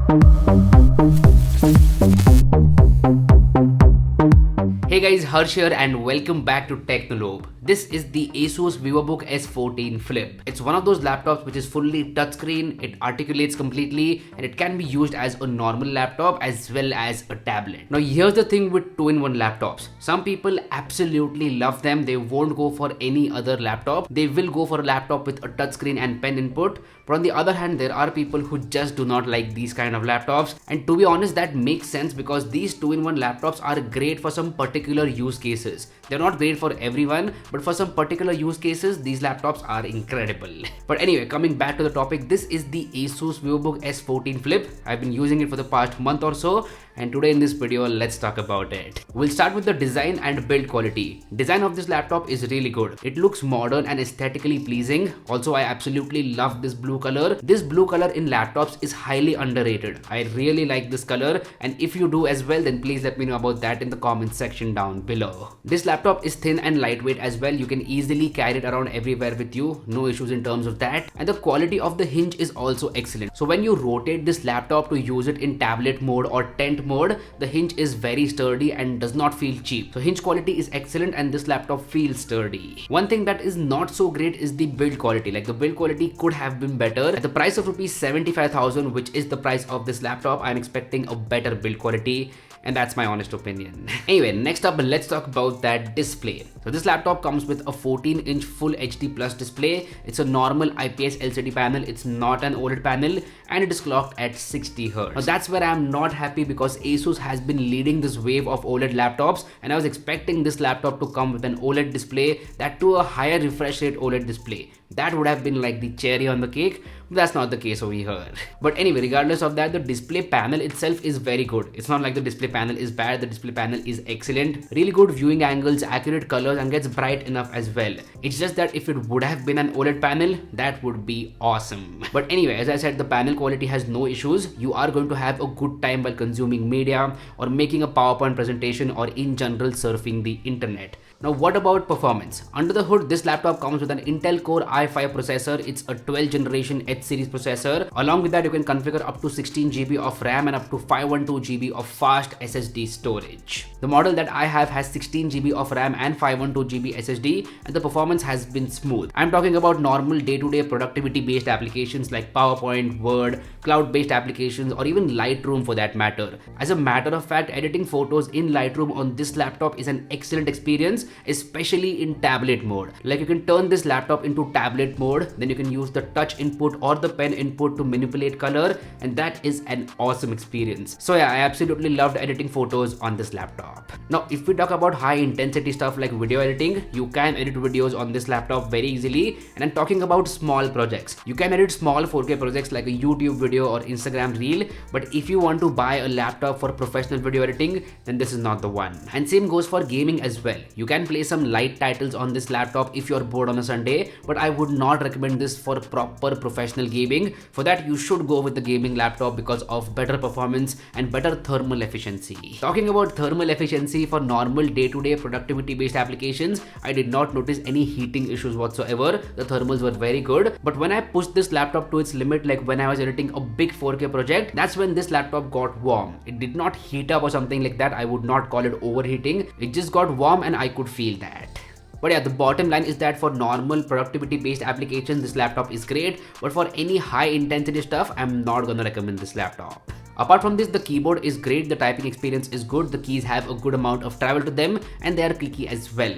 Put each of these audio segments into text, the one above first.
Hey guys, Harsh here and welcome back to Technolobe. This is the Asus VivoBook S14 Flip. It's one of those laptops which is fully touchscreen, it articulates completely, and it can be used as a normal laptop as well as a tablet. Now here's the thing with 2-in-1 laptops. Some people absolutely love them. They won't go for any other laptop. They will go for a laptop with a touchscreen and pen input. But on the other hand, there are people who just do not like these kind of laptops. And to be honest, that makes sense because these 2-in-1 laptops are great for some particular use cases. They're not great for everyone, but for some particular use cases, these laptops are incredible. But anyway, coming back to the topic, this is the Asus VivoBook S14 Flip. I've been using it for the past month or so, and today in this video, let's talk about it. We'll start with the design and build quality. Design of this laptop is really good. It looks modern and aesthetically pleasing. Also, I absolutely love this blue color. This blue color in laptops is highly underrated. I really like this color, and if you do as well, then please let me know about that in the comment section down below. This laptop is thin and lightweight as well. You can easily carry it around everywhere with you. No issues in terms of that. And the quality of the hinge is also excellent. So when you rotate this laptop to use it in tablet mode or tent mode, the hinge is very sturdy and does not feel cheap. So hinge quality is excellent and this laptop feels sturdy. One thing that is not so great is the build quality. Like the build quality could have been better. At the price of rupees 75,000, which is the price of this laptop, I'm expecting a better build quality. And that's my honest opinion. Anyway, next up, let's talk about that display. So this laptop comes with a 14-inch Full HD Plus display. It's a normal IPS LCD panel. It's not an OLED panel, and it is clocked at 60 Hz. Now that's where I'm not happy because Asus has been leading this wave of OLED laptops, and I was expecting this laptop to come with an OLED display, that to a higher refresh rate OLED display. That would have been like the cherry on the cake, but that's not the case over here. But anyway, regardless of that, the display panel itself is very good. It's not like the display panel is bad. The display panel is excellent. Really good viewing angles, accurate colors, and gets bright enough as well. It's just that if it would have been an OLED panel, that would be awesome. But anyway, as I said, the panel quality has no issues. You are going to have a good time while consuming media or making a PowerPoint presentation or in general surfing the internet. Now what about performance? Under the hood, this laptop comes with an Intel Core i5 processor. It's a 12th generation H series processor. Along with that, you can configure up to 16 GB of RAM and up to 512 GB of fast SSD storage. The model that I have has 16 GB of RAM and 512 GB SSD, and the performance has been smooth. I'm talking about normal day-to-day productivity based applications like PowerPoint, Word, cloud-based applications, or even Lightroom for that matter. As a matter of fact, editing photos in Lightroom on this laptop is an excellent experience, especially in tablet mode. Like you can turn this laptop into tablet mode, then you can use the touch input or the pen input to manipulate color, and that is an awesome experience. So yeah, I absolutely loved editing photos on this laptop. Now if we talk about high intensity stuff like video editing, you can edit videos on this laptop very easily, and I'm talking about small projects. You can edit small 4K projects like a YouTube video or Instagram reel, but if you want to buy a laptop for professional video editing, then this is not the one. And same goes for gaming as well. You can play some light titles on this laptop if you're bored on a Sunday, but I would not recommend this for proper professional gaming. For that, you should go with the gaming laptop because of better performance and better thermal efficiency. Talking about thermal efficiency for normal day-to-day productivity based applications, I did not notice any heating issues whatsoever. The thermals were very good, but when I pushed this laptop to its limit, like when I was editing a big 4K project, that's when this laptop got warm. It did not heat up or something like that. I would not call it overheating. It just got warm and I could feel that. But yeah, the bottom line is that for normal productivity based applications, this laptop is great, but for any high intensity stuff, I'm not gonna recommend this laptop. Apart from this, the keyboard is great, the typing experience is good, the keys have a good amount of travel to them, and they are clicky as well.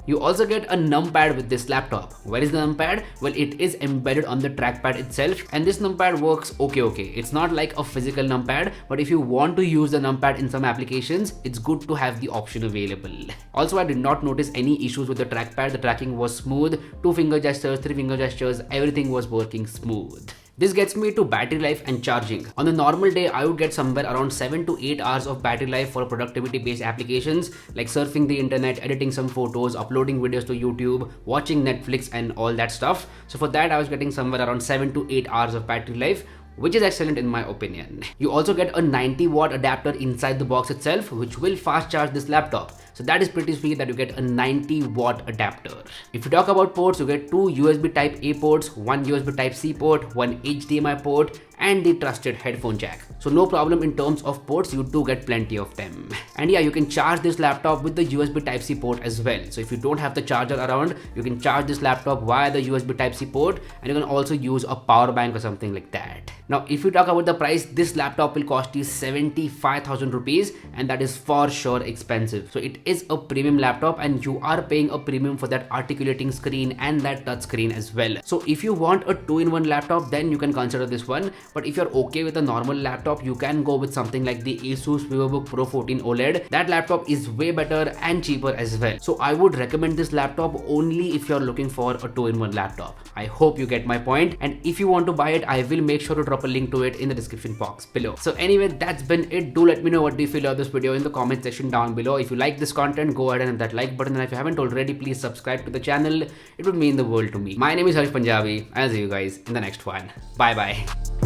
You also get a numpad with this laptop. Where is the numpad? Well, it is embedded on the trackpad itself, and this numpad works okay. It's not like a physical numpad, but if you want to use the numpad in some applications, it's good to have the option available. Also, I did not notice any issues with the trackpad. The tracking was smooth, 2-finger gestures, 3-finger gestures, everything was working smooth. This gets me to battery life and charging. On a normal day, I would get somewhere around 7 to 8 hours of battery life for productivity based applications like surfing the internet, editing some photos, uploading videos to YouTube, watching Netflix and all that stuff. So for that, I was getting somewhere around 7 to 8 hours of battery life, which is excellent in my opinion. You also get a 90 watt adapter inside the box itself, which will fast charge this laptop. So that is pretty sweet that you get a 90-watt adapter. If you talk about ports, you get two USB Type A ports, one USB Type C port, one HDMI port, and the trusted headphone jack. So no problem in terms of ports, you do get plenty of them. And yeah, you can charge this laptop with the USB Type C port as well. So if you don't have the charger around, you can charge this laptop via the USB Type C port, and you can also use a power bank or something like that. Now, if you talk about the price, this laptop will cost you 75,000 rupees, and that is for sure expensive. So it is a premium laptop, and you are paying a premium for that articulating screen and that touch screen as well. So if you want a 2-in-1 laptop, then you can consider this one. But if you're okay with a normal laptop, you can go with something like the Asus VivoBook Pro 14 OLED. That laptop is way better and cheaper as well. So I would recommend this laptop only if you're looking for a 2-in-1 laptop. I hope you get my point. And if you want to buy it, I will make sure to drop a link to it in the description box below. So anyway, that's been it. Do let me know what do you feel of this video in the comment section down below. If you like this content, go ahead and hit that like button. And if you haven't already, please subscribe to the channel. It would mean the world to me. My name is Harsh Punjabi. I'll see you guys in the next one. Bye bye.